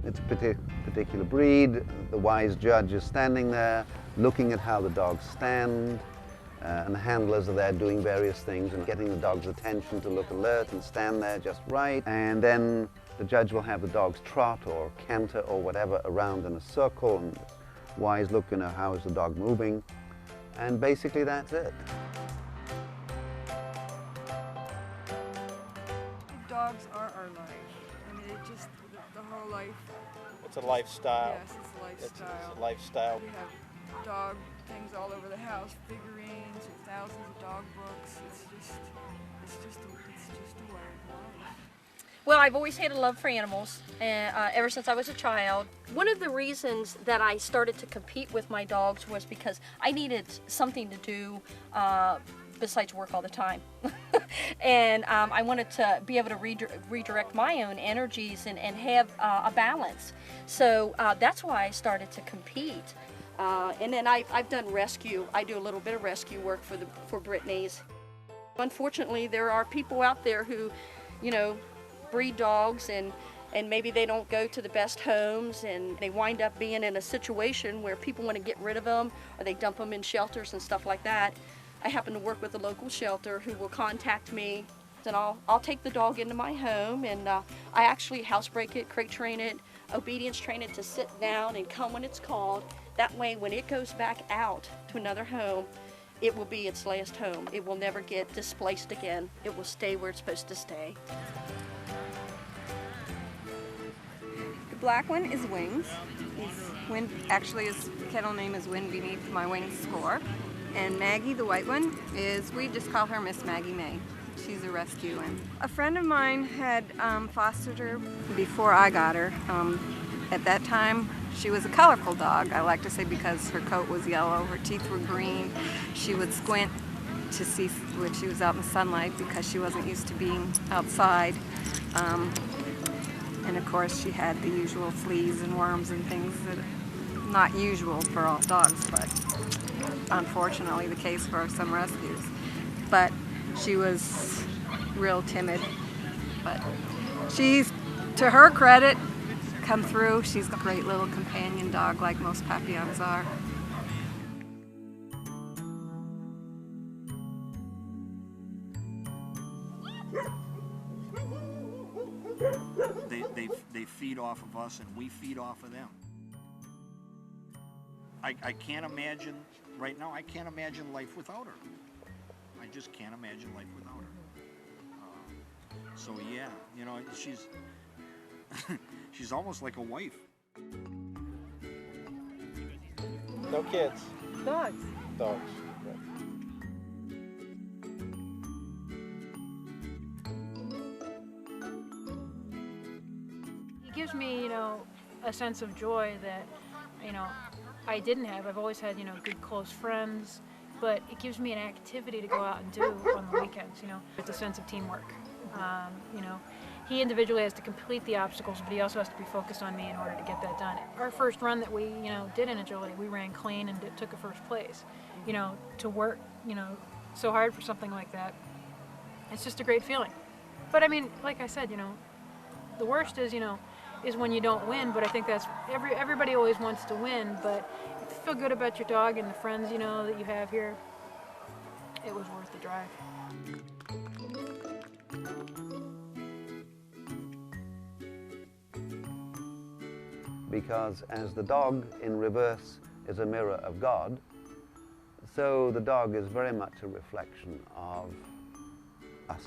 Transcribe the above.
it's a particular breed. The wise judge is standing there looking at how the dogs stand, and the handlers are there doing various things and getting the dog's attention to look alert and stand there just right. And then the judge will have the dogs trot or canter or whatever around in a circle, and wise look, how is the dog moving, and basically that's it. Dogs are our life. I mean, it just, the whole life. It's a lifestyle. Yes, it's a lifestyle. It's a lifestyle. We have dog things all over the house, figurines, and thousands of dog books. It's just a way of life. Well, I've always had a love for animals, ever since I was a child. One of the reasons that I started to compete with my dogs was because I needed something to do besides work all the time. And I wanted to be able to redirect my own energies and have a balance. So that's why I started to compete. And then I've done rescue. I do a little bit of rescue work for Brittany's. Unfortunately, there are people out there who, breed dogs and maybe they don't go to the best homes, and they wind up being in a situation where people want to get rid of them, or they dump them in shelters and stuff like that. I happen to work with a local shelter who will contact me, and I'll take the dog into my home, and I actually housebreak it, crate train it, obedience train it to sit down and come when it's called. That way, when it goes back out to another home, it will be its last home. It will never get displaced again. It will stay where it's supposed to stay. The black one is Wings. Actually, his kennel name is Wind Beneath My Wings Score. And Maggie, the white one, we just call her Miss Maggie May. She's a rescue. And a friend of mine had fostered her before I got her. At that time, she was a colorful dog, I like to say, because her coat was yellow, her teeth were green. She would squint to see when she was out in the sunlight because she wasn't used to being outside. And of course, she had the usual fleas and worms and things that are not usual for all dogs, but unfortunately the case for some rescues. But she was real timid. But she's, to her credit, come through. She's a great little companion dog, like most Papillons are. They feed off of us, and we feed off of them. I can't imagine, right now, I can't imagine life without her. I just can't imagine life without her. So yeah, she's she's almost like a wife. No kids. Dogs. Dogs. He gives me, a sense of joy that, I didn't have. I've always had, good close friends, but it gives me an activity to go out and do on the weekends, It's a sense of teamwork. He individually has to complete the obstacles, but he also has to be focused on me in order to get that done. Our first run that we, did in agility, we ran clean and took a first place. To work, so hard for something like that, it's just a great feeling. But I mean, like I said, the worst is, is when you don't win, but I think that's, everybody always wants to win, but if you feel good about your dog and the friends, that you have here, it was worth the drive. Because as the dog in reverse is a mirror of God, so the dog is very much a reflection of us.